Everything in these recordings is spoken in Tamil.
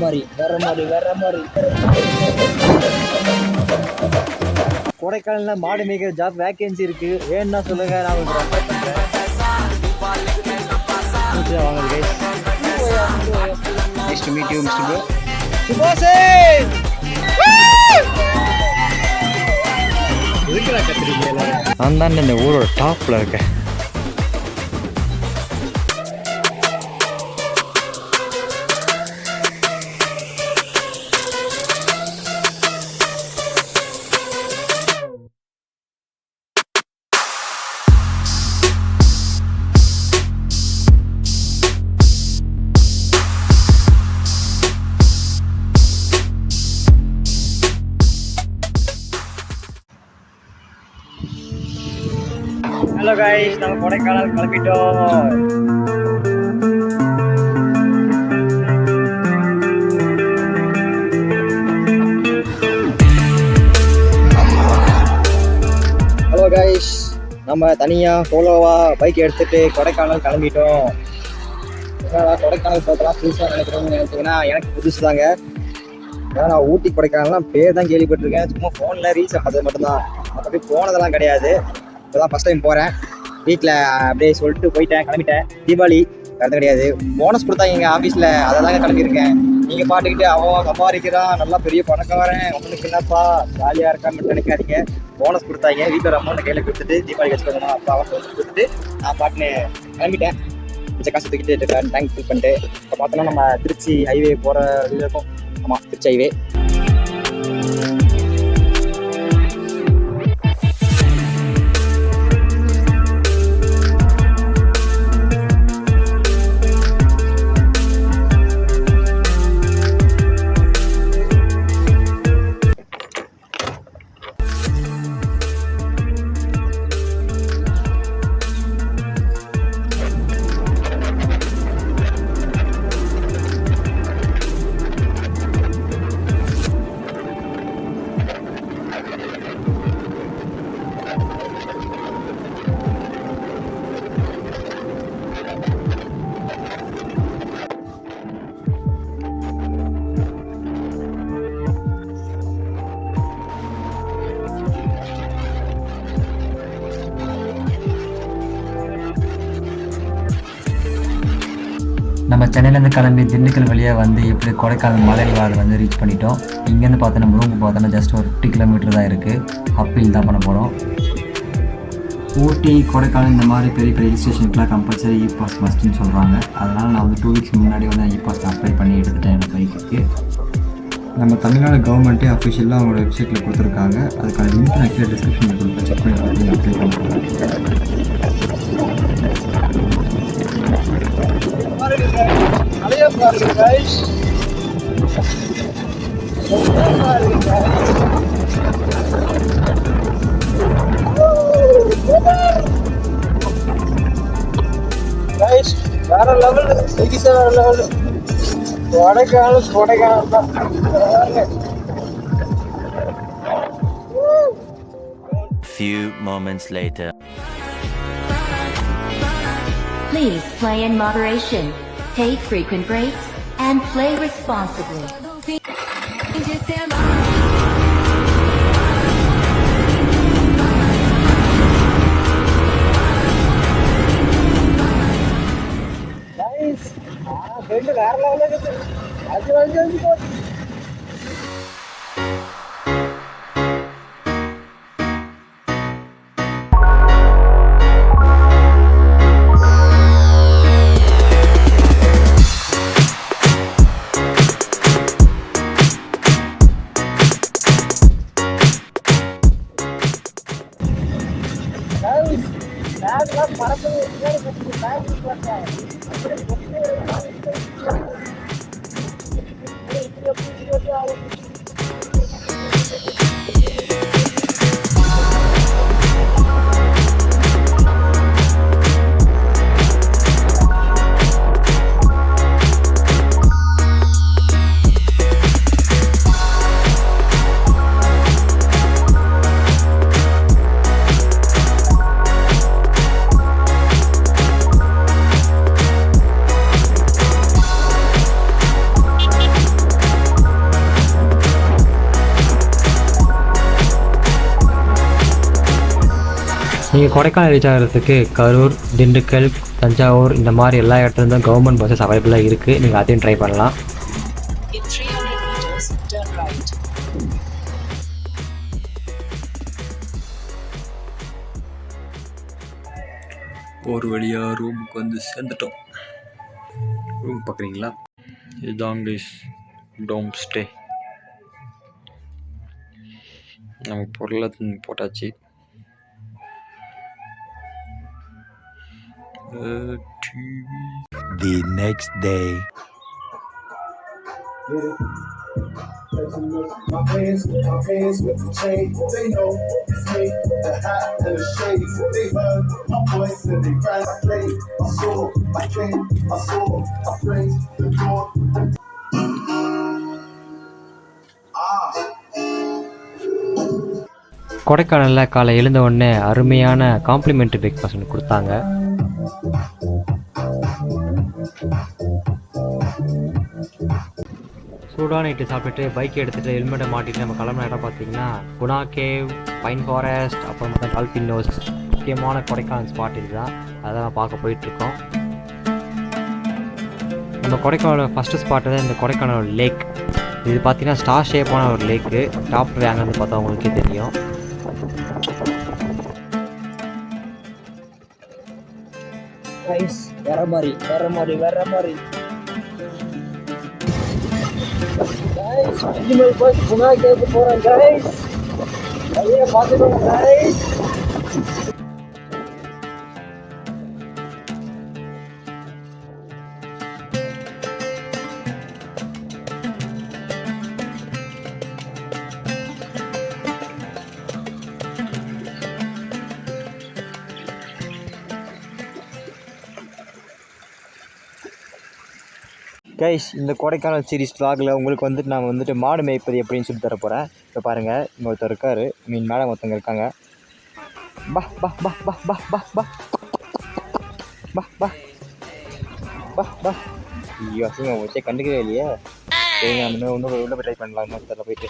மாதிரி வேற மாதிரி வேற மாதிரி. கொடைக்கானல்ல மாடு மேய்க்கிற ஜாப் வேகன்சி இருக்கு, வேணும்னா சொல்லுங்க, நான் உங்களுக்கு ரெஃபர் பண்றேன். வாங்க guys. Nice to meet you mister bro. சுபாஷே எதுக்குடா கத்துறீங்க எல்லாரும்? நான் தான் இந்த ஊரோட டாப்ல இருக்கேன். ஹலோ கைஸ், நம்ம கொடைக்கானல் கிளம்பிட்டோம். ஹலோ கைஸ், நம்ம தனியாக சோலோவா பைக் எடுத்துகிட்டு கொடைக்கானல் கிளம்பிட்டோம். கொடைக்கானல் போட்டலாம் புதுசாக நினைக்கிறோம்னு நினைச்சிங்கன்னா எனக்கு புதுசு தாங்க. ஏன்னா நான் ஊட்டி கொடைக்கானல்லாம் பேர் தான் கேள்விப்பட்டிருக்கேன், சும்மா ஃபோனில் ரீல்ஸை பார்த்தது மட்டும்தான், மற்றபடி போனதெல்லாம் கிடையாது. இப்போதான் ஃபஸ்ட் டைம் போகிறேன். வீட்டில் அப்படியே சொல்லிட்டு போயிட்டேன், கிளம்பிட்டேன். தீபாவளி கருத்து கிடையாது, போனஸ் கொடுத்தாங்க எங்கள் ஆஃபீஸில், அதை தாங்க கிளம்பியிருக்கேன். நீங்கள் பாட்டுக்கிட்டு அவன் சம்பாதிக்கிறான், நல்லா பெரிய பணக்கம் வரேன், அவனுக்கு என்னப்பா ஜாலியாக இருக்கான்னு நினைக்காதீங்க. போனஸ் கொடுத்தாங்க, வீட்டில் ஒரு அமௌண்ட்டை கையில் கொடுத்துட்டு தீபாவளி வச்சுக்கணும் அப்பா அவன் கொடுத்துட்டு நான் பாட்டுன்னு கிளம்பிட்டேன். மிச்ச காசு தூக்கிட்டு டேங்க் ஃபில் பண்ணிட்டு இப்போ பார்த்தோன்னா நம்ம திருச்சி ஹைவே போகிற இது இருக்கும். ஆமாம், திருச்சி ஹைவே. நம்ம சென்னையிலேருந்து கிளம்பி திண்டுக்கல் வழியாக வந்து இப்படி கொடைக்கானல் மலைவாழ் வந்து ரீச் பண்ணிட்டோம். இங்கேருந்து பார்த்தோன்னா நம்ம ரூமுக்கு பார்த்தோன்னா ஜஸ்ட் ஒரு 50 கிலோமீட்டர் தான் இருக்குது. அப்பில் தான் பண்ண போகிறோம். ஊட்டி கொடைக்கானல் இந்த மாதிரி பெரிய பெரிய ஹில் ஸ்டேஷனுக்குலாம் கம்பல்சரி இ பாஸ் மஸ்ட்டுன்னு சொல்கிறாங்க. அதனால் நான் வந்து 2 வீக்ஸ் முன்னாடி வந்து இ பாஸ் அப்ளை பண்ணி எடுத்துட்டேன் என்னோடய பைக்குக்கு. நம்ம தமிழ்நாடு கவர்மெண்ட்டே அஃபிஷியலாக அவங்களோட வெப்சைட்டில் கொடுத்துருக்காங்க. அதுக்கான லிங்க் நான் கீழே டிஸ்கிரிப்ஷனில் கொடுப்பேன், செக் பண்ணி பார்த்து அப்ளை பண்ணுறேன். வேற லெவல், சீரியஸா வேற லெவல். கொடைக்கானல் தான். Few moments later. Please play in moderation, take frequent breaks, and play responsibly. Guys, வேற லெவல்ல இருக்கு. அது வந்து நீங்கள் கொடைக்கானல் ரீச் ஆகிறதுக்கு கரூர், திண்டுக்கல், தஞ்சாவூர் இந்த மாதிரி எல்லா இடத்துலேருந்தும் கவர்மெண்ட் பஸ்ஸஸ் அவைலபிளாக இருக்குது. நீங்கள் அதையும் ட்ரை பண்ணலாம். In 300 meters, turn right. ஒரு வழியாக ரூமுக்கு வந்து சேர்ந்துட்டோம். ரூம் பார்க்குறீங்களா? இதுதான் கைஸ் டோம் ஸ்டே. நம்ம பொருளை போட்டாச்சு. The next day. My hands with the chain, they know it's me, the hat and the shades. They heard my voice and they ran. I played, I saw, I came, I saw, I praised the Lord. கொடைக்கானலில் காலை எழுந்த உடனே அருமையான காம்ப்ளிமெண்ட்ரி பிரேக்ஃபாஸ்ட் ஒன்று கொடுத்தாங்க. சூடான இட்டு சாப்பிட்டுட்டு பைக் எடுத்துகிட்டு ஹெல்மெட்டை மாட்டிட்டு நம்ம கிளம்புன இடம் பார்த்தீங்கன்னா குணா கேவ், பைன் ஃபாரஸ்ட், அப்புறம் பார்த்தா டால்ஃபின் நோஸ், முக்கியமான கொடைக்கானல் ஸ்பாட் இதுதான். அதெல்லாம் பார்க்க போயிட்டுருக்கோம். நம்ம கொடைக்கானல் ஃபஸ்ட்டு ஸ்பாட்டு தான் இந்த கொடைக்கானல் லேக். இது பார்த்தீங்கன்னா ஸ்டார் ஷேப்பான ஒரு லேக்கு. டாப் அங்கேருந்து பார்த்தா உங்களுக்கே தெரியும். வேற மாதிரி அனிமல் பஸ் குணா கேவுக்கு போகிறோம் கைஸ். நிறைய பார்த்துக்கோங்க கைஸ். கைஸ், இந்த கொடைக்கானல் சீரிஸ் vlogல உங்களுக்கு வந்துட்டு நான் வந்துட்டு மாடு மேய்ப்பது எப்படின்னு சொல்லி தர போகிறேன். இப்போ பாருங்கள், இங்கே ஒருத்தர் இருக்கார், மேடம் ஒருத்தங்க இருக்காங்க. பா பா பா பா பா பா பா பா பா பா பா. ஐயோ அசிங்க வச்சே கண்டுக்கவே இல்லையே. சரிங்க, நம்ம இன்னும் உள்ள போய் ட்ரை பண்ணலாம். இன்னொருத்தரில் போயிட்டு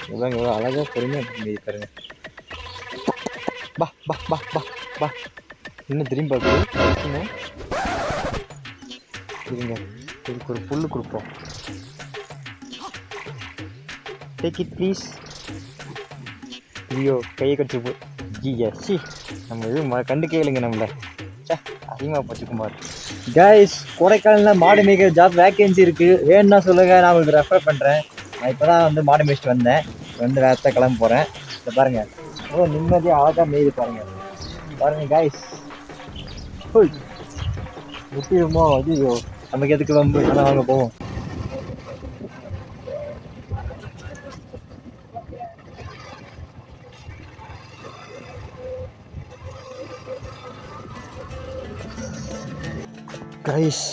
இவ்வளோ எவ்வளோ அழகாக பொறுமையாக மேய் பாருங்க. பா பா பா பா பா. இன்னும் திரும்பி பார்க்குது. சரிங்க, இதுக்கு ஒரு புல்லு கொடுப்போம். Take it please. ஐயோ கையை கட்டி போ. ஜியா சி, நம்ம எதுவும் கண்டுக்கவே இல்லைங்க நம்மளை. அதிகமாக போச்சுக்குமார். கைஸ், கொடைக்கானலில் மாடு மேய்க்கிற ஜாப் வேக்கன்சி இருக்குது, வேணும்னா சொல்லுங்கள், நான் உங்களுக்கு ரெஃபர் பண்ணுறேன். நான் இப்போ தான் வந்து மாடு மேய்ச்சிட்டு வந்தேன், வந்து வேறு கிளம்ப போகிறேன். இதை பாருங்கள், ஓ நிம்மதியாக அழகாக மேய்து பாருங்கள். பாருங்கள் கைஸ், ஃபுல் முட்டிடுமோ. ஐயோ நமக்கு எதுக்கு வம்பு, ஆனால் வாங்க போவோம். கைஸ்,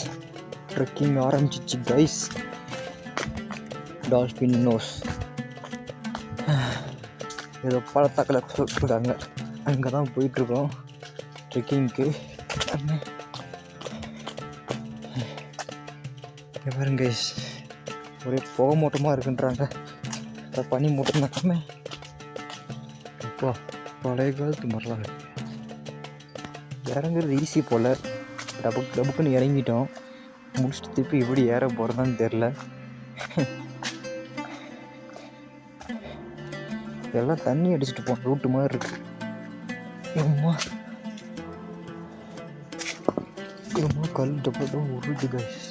ட்ரெக்கிங் ஆரம்பிச்சிச்சு கைஸ். டால்ஃபின் நோஸ் ஏதோ பழத்தாக்கில் சொல்லிட்டுருக்காங்க, அங்கே தான் போயிட்டுருக்கோம் ட்ரெக்கிங்க்கு. பாருங்க கைஸ், ஒரே புகை மூட்டமாக இருக்குன்றாங்க. பனி மூட்டம் நக்கமே. அப்பா பழைய காலத்து மாதிரிலாம் இறங்குறது ஈஸி போல். டபுக்குன்னு இறங்கிட்டோம், முடிச்சுட்டு திருப்பி எப்படி ஏற போகிறதான்னு தெரில. எல்லாம் தண்ணி அடிச்சுட்டு போன ரூட்டு மாதிரி இருக்கு. எம்மா கல் டப்பா உருது கைஸ்.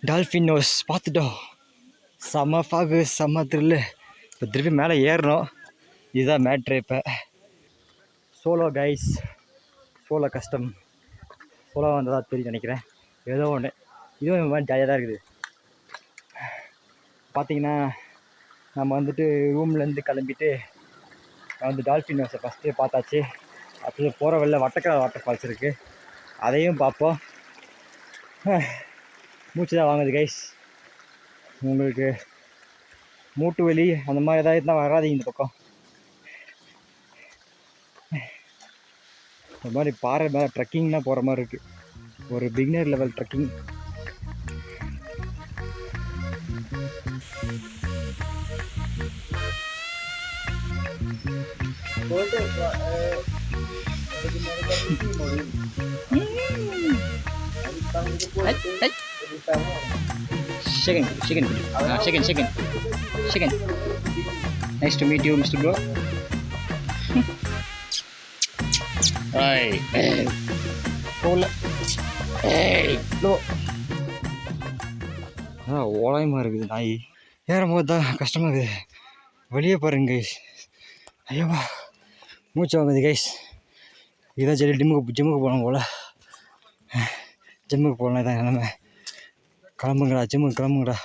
டால்ஃபின் நோஸ் பார்த்துட்டோம். செம்ம ஃபாகு, செம்ம த்ரில்லு. இப்போ திருப்பி மேலே ஏறணும். இதுதான் மேட்ரு. இப்போ சோலோ கைஸ், சோலோ கஷ்டம். சோலோ வந்ததாக தெரியும் நினைக்கிறேன். ஏதோ ஒன்று இதுவும் இந்த மாதிரி ஜாலியாக தான் இருக்குது. பார்த்தீங்கன்னா நம்ம வந்துட்டு ரூம்லேருந்து கிளம்பிட்டு வந்து டால்ஃபின் ஹவுஸை ஃபஸ்ட்டு பார்த்தாச்சு. அடுத்தது போகிற வழியில் வட்டக்கடை வாட்டர் ஃபால்ஸ் இருக்குது, அதையும் பார்ப்போம். மூச்சு தான் வாங்குது கைஸ். உங்களுக்கு மூட்டு வலி அந்த மாதிரி ஏதாவது இருந்தால் வராதிங்க இந்த பக்கம். இந்த மாதிரி பாறை மேலே ட்ரெக்கிங்லாம் போகிற மாதிரி இருக்குது. ஒரு beginner level trekking. Chicken. Nice to meet you, Mr. Bro. Hey. ஓலாயமாக இருக்குது நாய். ஏறும்போது தான் கஷ்டமாக இருக்குது. வெளியே பாருங்க கைஸ். ஐயோவா மூச்சு வாங்குது கைஸ். இதுதான் சரி ஜிம்முக்கு போகணும் போல். ஜிம்முக்கு போகலாம் தான் நிலமை. கிளம்புங்கடா, ஜிம்முக்கு கிளம்புங்கடா.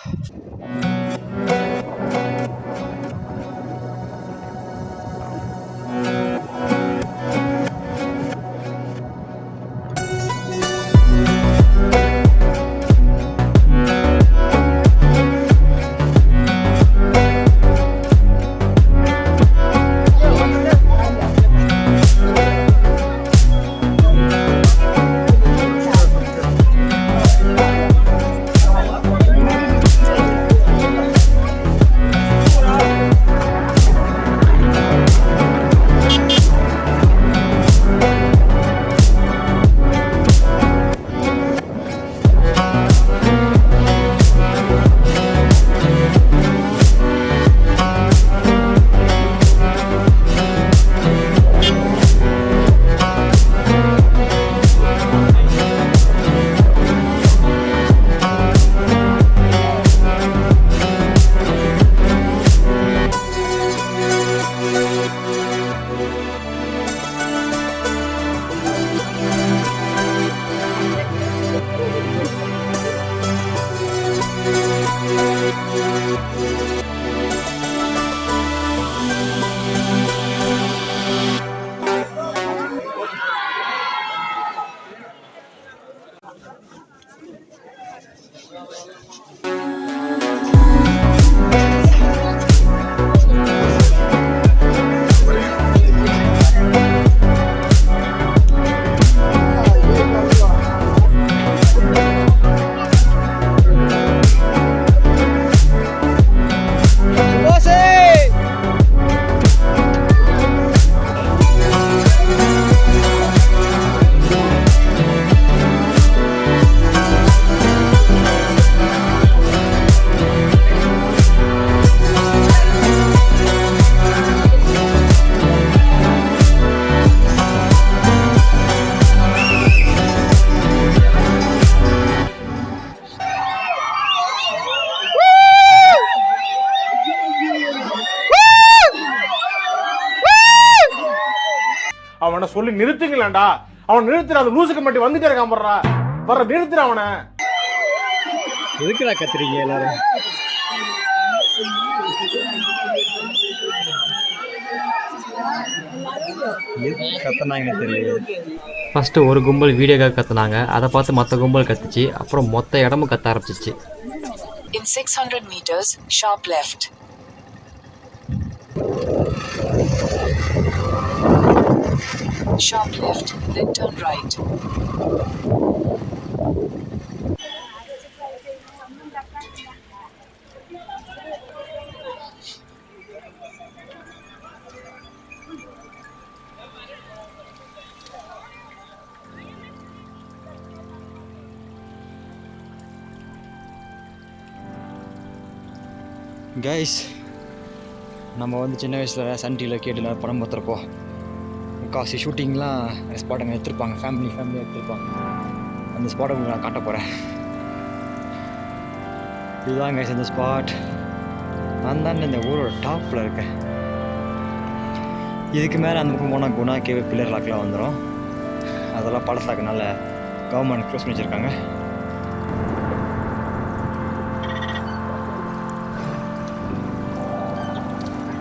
அவனை சொல்லி நிறுத்துங்களேன்டா. அவன் நிறுத்துற, அந்த லூசுக்கு மட்டும் வந்துட்டே இருக்கான். வர்ற நிறுத்துற அவனை. எதுக்குடா கத்துறீங்க எல்லாரும்? கத்துனாங்கன்னு தெரியல. ஃபஸ்ட்டு ஒரு கும்பல் வீடியோக்காக கற்றுனாங்க, அதை பார்த்து மற்ற கும்பல் கத்துச்சு. அப்புறம் மொத்த இடமும் கத்த ஆரம்பிச்சிச்சு. In 600 meters, sharp left. Sharp left, then turn right. Guys, நம்ம வந்து சின்ன வயசில் சன் டிவியில் கேட்டு படம் பார்த்துருப்போம். முக்காசி ஷூட்டிங்லாம் ஸ்பாட்டை எடுத்துருப்பாங்க, ஃபேமிலியாக எடுத்துருப்பாங்க. அந்த ஸ்பாட்டை உங்களுக்கு நான் காட்ட போகிறேன். இதுதான் கைஸ் அந்த ஸ்பாட். நான் தான் இந்த ஊரோட டாப்பில் இருக்கேன். இதுக்கு மேலே அந்த பக்கம் போனால் குணா கேவ், பில்லர் லாக்லாம் வந்துடும். அதெல்லாம் பழசாக்கனால கவர்மெண்ட் க்ளோஸ் பண்ணி வச்சுருக்காங்க.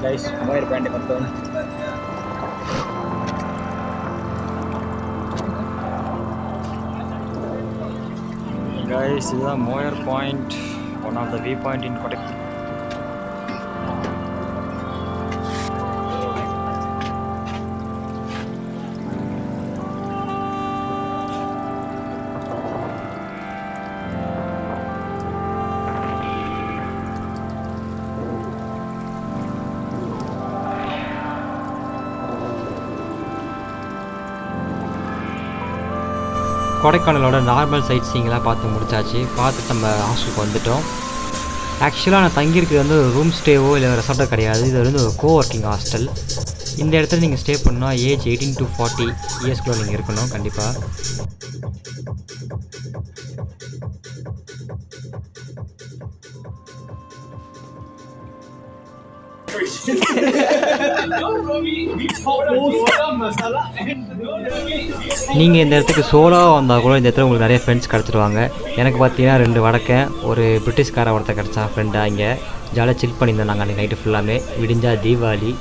கைஸ் மோயர் பாயிண்ட் பார்த்தோம். கைஸ் இதுதான் Moyar point, one of the view point in Kodaikanal. கொடைக்கானலோட நார்மல் சைட் சீங்கெலாம் பார்த்து முடிச்சாச்சு. பார்த்துட்டு நம்ம ஹாஸ்டலுக்கு வந்துவிட்டோம். ஆக்சுவலாக நான் தங்கியிருக்கிறது வந்து ஒரு ரூம் ஸ்டேவோ இல்லை ரெசார்ட்டோ கிடையாது. இது வந்து ஒரு கோவொர்க்கிங் ஹாஸ்டல். இந்த இடத்துல நீங்கள் ஸ்டே பண்ணால் ஏஜ் 18 to 40 இயர்ஸ்க்குள்ளே நீங்கள் இருக்கணும் கண்டிப்பாக. நீங்கள் இந்த இடத்துக்கு சோலோவாக வந்தால் கூட இந்த இடத்துல உங்களுக்கு நிறைய ஃப்ரெண்ட்ஸ் கிடச்சிருவாங்க. எனக்கு பார்த்தீங்கன்னா 2 வடக்கன் ஒரு பிரிட்டிஷ்கார ஒருத்தர் கிடச்சா ஃப்ரெண்டாக. இங்கே ஜாலியாக சில் பண்ணியிருந்தோம் நாங்கள் அன்றைக்கி நைட்டு ஃபுல்லாமே. விடிஞ்சா Deepavali.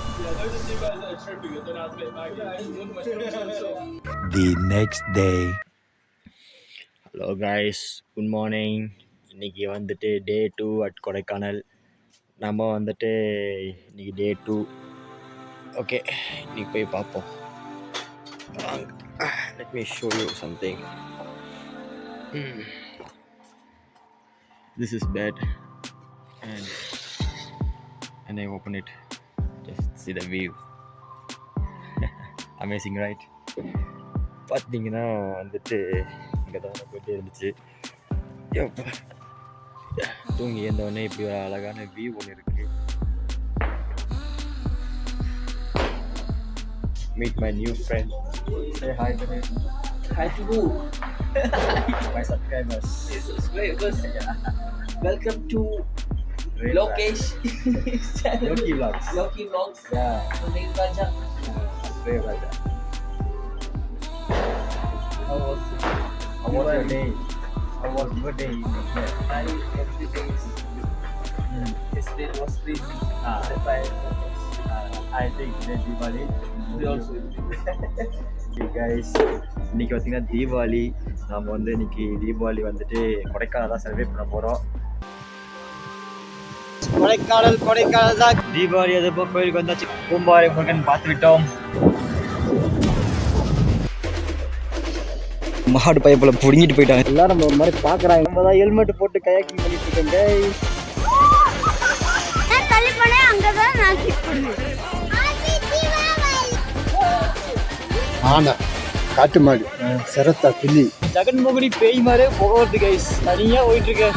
The next day. Hello guys, good morning. இன்றைக்கி வந்துட்டு டே 2 அட் கொடைக்கானல். நம்ம வந்துட்டு இன்றைக்கி டே 2. ஓகே, இன்றைக்கி போய் பார்ப்போம். Let me show you something. This is bed and I open it. Just see the view. Amazing, right? பார்த்தீங்கன்னா வந்துட்டு இங்கே தான் போயிட்டே இருந்துச்சு. தூங்கி இருந்தவொடனே இப்படி ஒரு அழகான வியூ ஒன்று இருக்குது. Meet my new friend. Say hi to him. Hi to who? My subscribers. Subscribers. Welcome to Lokesh. Loki Vlogs. Loki Vlogs. Yeah. Sunil Raja. Ray Raja. How was your day? How was your day? every day is yesterday was freezing. I think that Diwali. We also Okay guys, இன்னைக்கு பார்த்தீங்கன்னா தீபாவளி. நாம் வந்து இன்னைக்கு தீபாவளி வந்துட்டு கொடைக்கானல் தான் செலிப்ரேட் பண்ண போகிறோம். கொடைக்கானல் தான் தீபாவளி. அதுபோல் கோயிலுக்கு வந்தாச்சு. பூம்பாறை முருகன் பார்த்து விட்டோம். மாடு பைப்பில் பிடுங்கிட்டு போயிட்டாங்க. எல்லாரும் நம்ம ஒரு மாதிரி பார்க்குறாங்க. நம்ம தான் ஹெல்மெட் போட்டு கயாக்கிங் பண்ணிட்டு இருக்கோம் கைஸ். ஆனை, காட்டு மாடு, சிரத்தா, பில்லி, ஜெகன்மோகினி பேய் மாதிரி புகை வருது கைஸ். தனியாக போயிட்டு இருக்கேன்.